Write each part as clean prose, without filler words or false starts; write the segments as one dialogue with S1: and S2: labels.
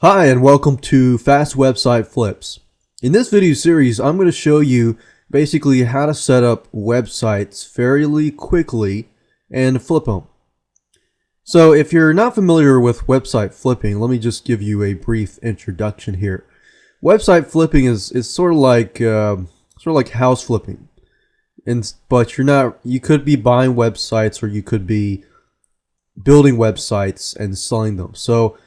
S1: Hi and welcome to Fast Website Flips. In this video series, I'm going to show you basically how to set up websites fairly quickly and flip them. So if you're not familiar with website flipping, let me just give you a brief introduction here. Website flipping is sort of like house flipping, but you could be buying websites or you could be building websites and selling them. So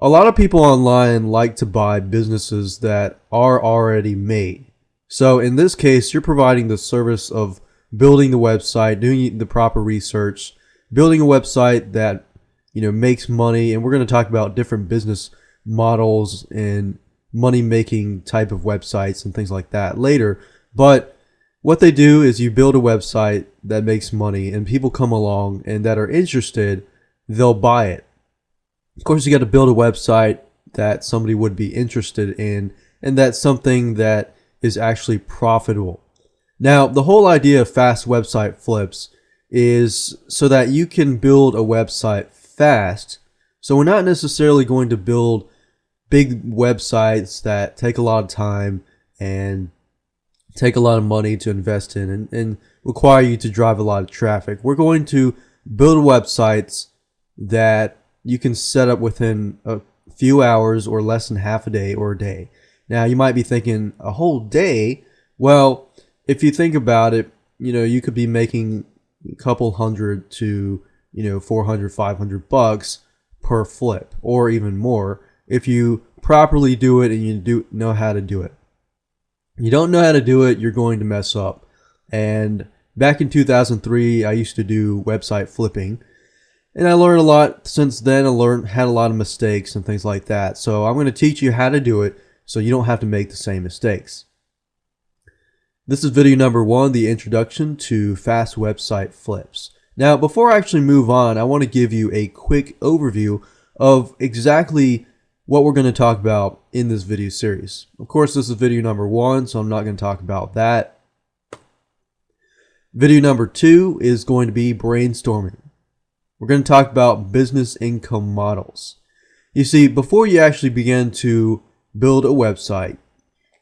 S1: a lot of people online like to buy businesses that are already made. So in this case, you're providing the service of building the website, doing the proper research, building a website that makes money. And we're going to talk about different business models and money-making type of websites and things like that later. But what they do is you build a website that makes money, and people come along and that are interested, they'll buy it. Of course, you got to build a website that somebody would be interested in, and that's something that is actually profitable. Now, the whole idea of fast website flips is so that you can build a website fast. So we're not necessarily going to build big websites that take a lot of time and take a lot of money to invest in and require you to drive a lot of traffic. We're going to build websites that you can set up within a few hours or less than half a day or a day. Now, you might be thinking a whole day. Well, if you think about it, you could be making a couple hundred to, 400, 500 bucks per flip, or even more if you properly do it and you know how to do it. You don't know how to do it, you're going to mess up. And back in 2003, I used to do website flipping. And I learned a lot since then. Had a lot of mistakes and things like that. So I'm going to teach you how to do it so you don't have to make the same mistakes. This is video number 1, the introduction to fast website flips. Now, before I actually move on, I want to give you a quick overview of exactly what we're going to talk about in this video series. Of course, this is video number 1, so I'm not going to talk about that. Video number 2 is going to be brainstorming. We're going to talk about business income models. You see, before you actually begin to build a website,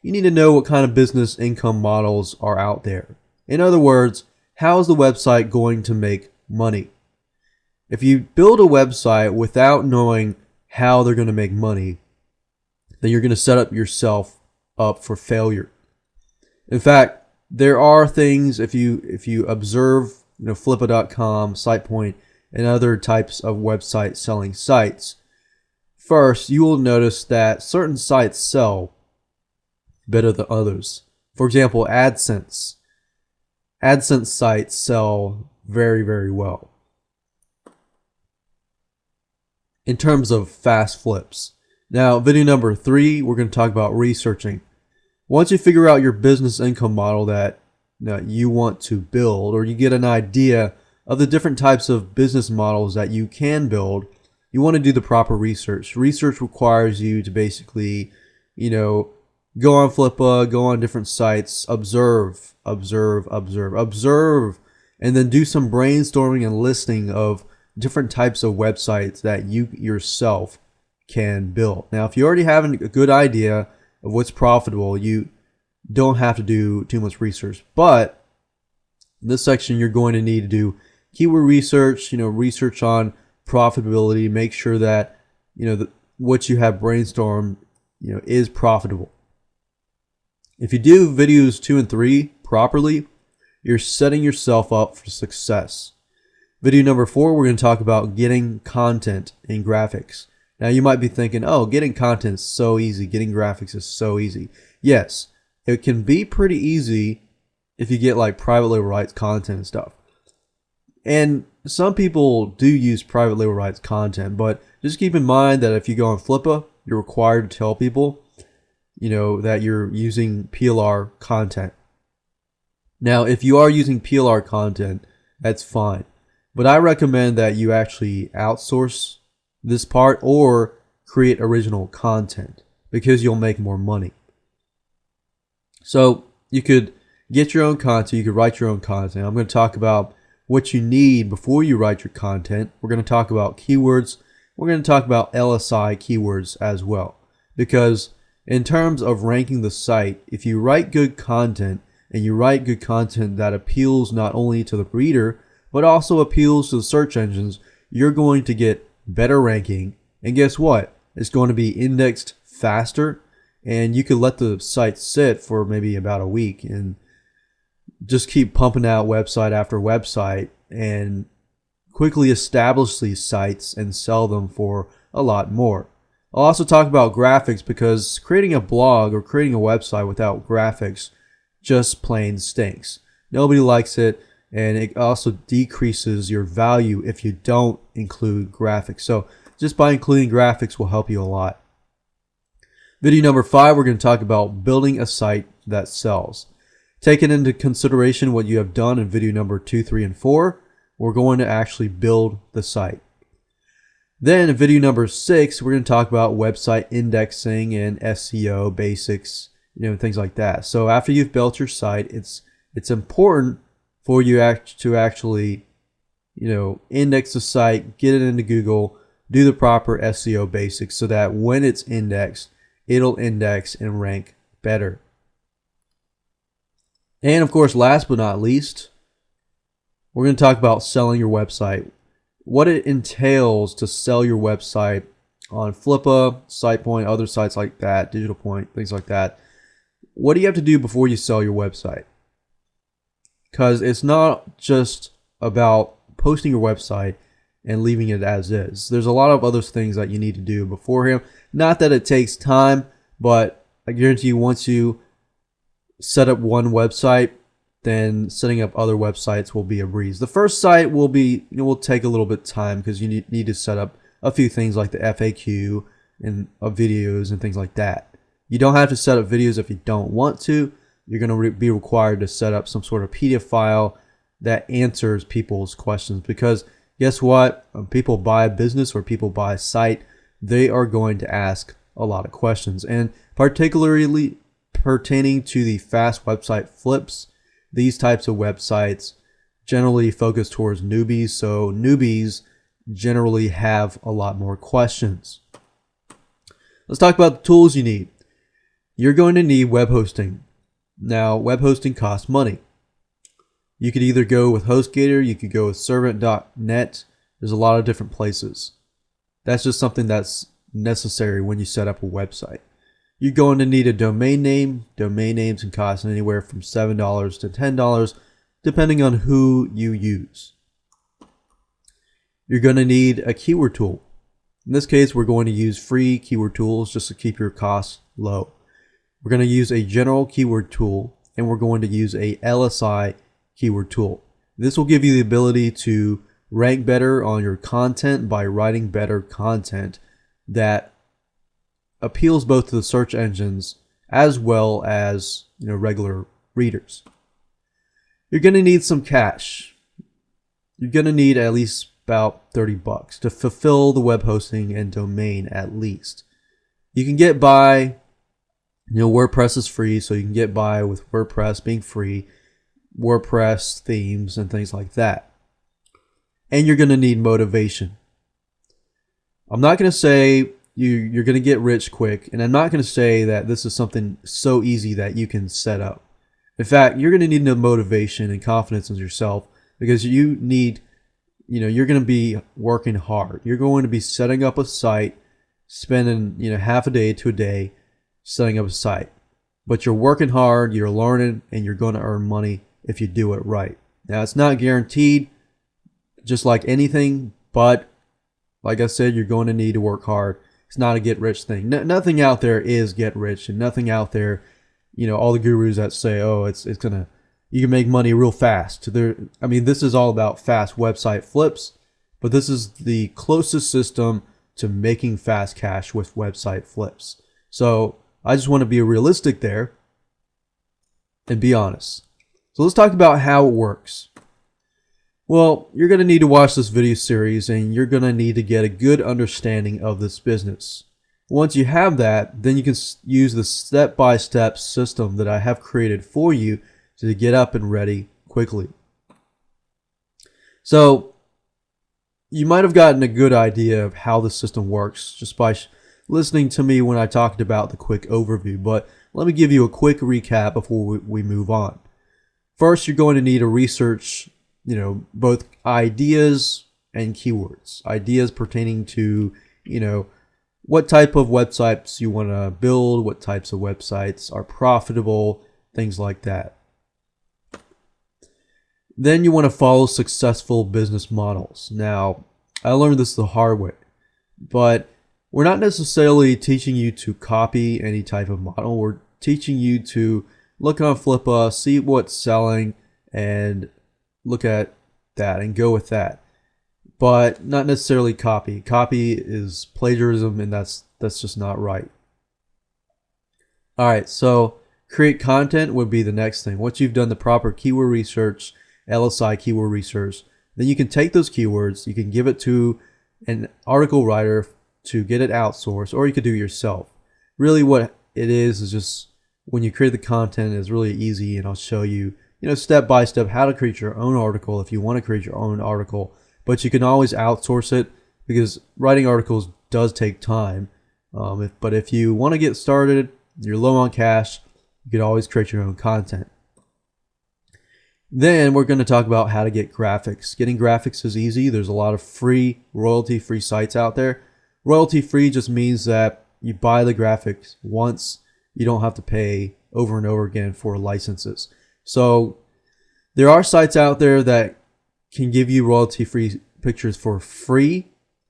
S1: you need to know what kind of business income models are out there. In other words, how is the website going to make money? If you build a website without knowing how they're going to make money, then you're going to set up yourself up for failure. In fact, there are things, if you observe Flippa.com, SitePoint, and other types of website selling sites, first you will notice that certain sites sell better than others. For example, AdSense. AdSense sites sell very, very well in terms of fast flips. Now, video number 3, we're going to talk about researching. Once you figure out your business income model that you want to build, or you get an idea of the different types of business models that you can build, you want to do the proper research. Research requires you to basically, go on Flippa, go on different sites, observe, and then do some brainstorming and listing of different types of websites that you yourself can build. Now, if you already have a good idea of what's profitable, you don't have to do too much research. But in this section, you're going to need to do keyword research, research on profitability, make sure that, what you have brainstormed, is profitable. If you do videos 2 and 3 properly, you're setting yourself up for success. Video number 4, we're going to talk about getting content and graphics. Now, you might be thinking, oh, getting content is so easy. Getting graphics is so easy. Yes, it can be pretty easy if you get like private label rights content and stuff. And some people do use private label rights content, but just keep in mind that if you go on Flippa, you're required to tell people, that you're using PLR content. Now, if you are using PLR content, that's fine. But I recommend that you actually outsource this part or create original content because you'll make more money. So you could get your own content, you could write your own content. I'm going to talk about what you need before you write your content. We're going to talk about keywords we're going to talk about LSI keywords as well. Because in terms of ranking the site, if you write good content, and you write good content that appeals not only to the reader, but also appeals to the search engines, you're going to get better ranking. And guess what? It's going to be indexed faster, and you could let the site sit for maybe about a week and just keep pumping out website after website and quickly establish these sites and sell them for a lot more. I'll also talk about graphics, because creating a blog or creating a website without graphics just plain stinks. Nobody likes it, and it also decreases your value if you don't include graphics. So just by including graphics will help you a lot. Video number 5, we're going to talk about building a site that sells. Taking into consideration what you have done in video number 2, 3, and 4, we're going to actually build the site. Then in video number 6, we're going to talk about website indexing and SEO basics, things like that. So after you've built your site, it's important for you to actually, index the site, get it into Google, do the proper SEO basics so that when it's indexed, it'll index and rank better. And of course, last but not least, we're going to talk about selling your website. What it entails to sell your website on Flippa, SitePoint, other sites like that, Digital Point, things like that. What do you have to do before you sell your website? Because it's not just about posting your website and leaving it as is. There's a lot of other things that you need to do beforehand. Not that it takes time, but I guarantee you once you set up one website, then setting up other websites will be a breeze. The first site will take a little bit of time because you need to set up a few things like the FAQ and videos and things like that. You don't have to set up videos if you don't want to. You're going to be required to set up some sort of PDF file that answers people's questions, because guess what? When people buy a business or people buy a site, they are going to ask a lot of questions. And particularly pertaining to the fast website flips, these types of websites generally focus towards newbies, so newbies generally have a lot more questions. Let's talk about the tools you need. You're going to need web hosting. Now, web hosting costs money. You could either go with HostGator, you could go with Servant.net. There's a lot of different places. That's just something that's necessary when you set up a website. You're going to need a domain name. Domain names can cost anywhere from $7 to $10, depending on who you use. You're going to need a keyword tool. In this case, we're going to use free keyword tools just to keep your costs low. We're going to use a general keyword tool, and we're going to use a LSI keyword tool. This will give you the ability to rank better on your content by writing better content that appeals both to the search engines as well as regular readers. You're going to need some cash. You're going to need at least about $30 to fulfill the web hosting and domain at least. You can get by, WordPress is free, so you can get by with WordPress being free, WordPress themes and things like that. And you're going to need motivation. I'm not going to say you're going to get rich quick, and I'm not going to say that this is something so easy that you can set up. In fact, you're going to need no motivation and confidence in yourself, because you need, you're going to be working hard. You're going to be setting up a site, spending, half a day to a day setting up a site. But you're working hard, you're learning, and you're going to earn money if you do it right. Now, it's not guaranteed, just like anything, but like I said, you're going to need to work hard. It's not a get rich thing. Nothing out there is get rich, and nothing out there, all the gurus that say, oh, you can make money real fast. This is all about fast website flips, but this is the closest system to making fast cash with website flips. So I just want to be realistic there and be honest. So let's talk about how it works. Well, you're going to need to watch this video series, and you're going to need to get a good understanding of this business. Once you have that, then you can use the step-by-step system that I have created for you to get up and ready quickly. So you might have gotten a good idea of how the system works just by listening to me when I talked about the quick overview, but let me give you a quick recap before we move on. First, you're going to need to research, both ideas and keywords. Ideas pertaining to, what type of websites you want to build, what types of websites are profitable, things like that. Then you want to follow successful business models. Now, I learned this the hard way, but we're not necessarily teaching you to copy any type of model. We're teaching you to look on Flippa, see what's selling, and look at that and go with that. But not necessarily copy. Copy is plagiarism, and that's just not right. Alright, so create content would be the next thing. Once you've done the proper keyword research, LSI keyword research, then you can take those keywords, you can give it to an article writer to get it outsourced, or you could do it yourself. Really what it is just when you create the content is really easy, and I'll show you, step by step how to create your own article if you want to create your own article. But you can always outsource it because writing articles does take time. But if you want to get started, you're low on cash, you can always create your own content. Then we're going to talk about how to get graphics. Getting graphics is easy. There's a lot of free, royalty-free sites out there. Royalty-free just means that you buy the graphics once. You don't have to pay over and over again for licenses. So there are sites out there that can give you royalty-free pictures for free,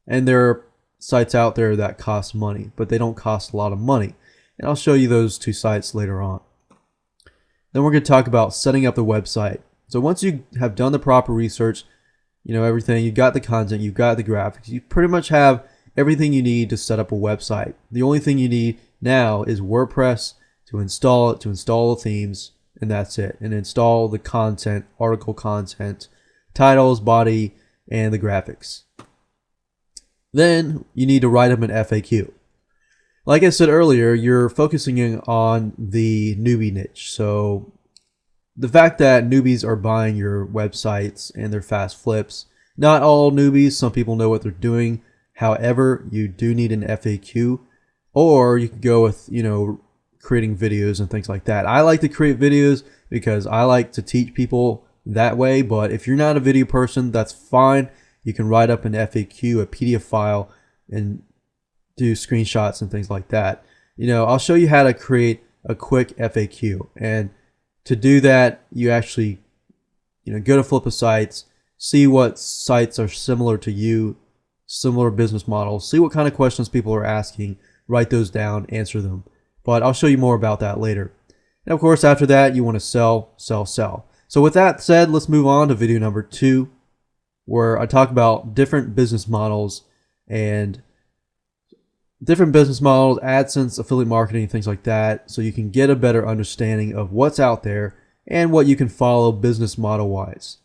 S1: and there are sites out there that cost money, but they don't cost a lot of money. And I'll show you those two sites later on. Then we're going to talk about setting up the website. So once you have done the proper research, everything, you've got the content, you've got the graphics, you pretty much have everything you need to set up a website. The only thing you need now is WordPress to install it, to install the themes, and that's it. And install the content, article content, titles, body, and the graphics. Then you need to write up an FAQ. Like I said earlier, you're focusing on the newbie niche. So the fact that newbies are buying your websites and their fast flips, not all newbies, some people know what they're doing. However, you do need an FAQ, or you could go with, creating videos and things like that. I like to create videos because I like to teach people that way, but if you're not a video person, that's fine. You can write up an FAQ, a PDF file, and do screenshots and things like that. I'll show you how to create a quick FAQ, and to do that, you actually, go to Flippa sites, see what sites are similar to you, similar business models, see what kind of questions people are asking, write those down, answer them. But I'll show you more about that later. And of course, after that, you want to sell, sell, sell. So with that said, let's move on to video number 2, where I talk about different business models, AdSense, affiliate marketing, things like that, so you can get a better understanding of what's out there and what you can follow business model wise.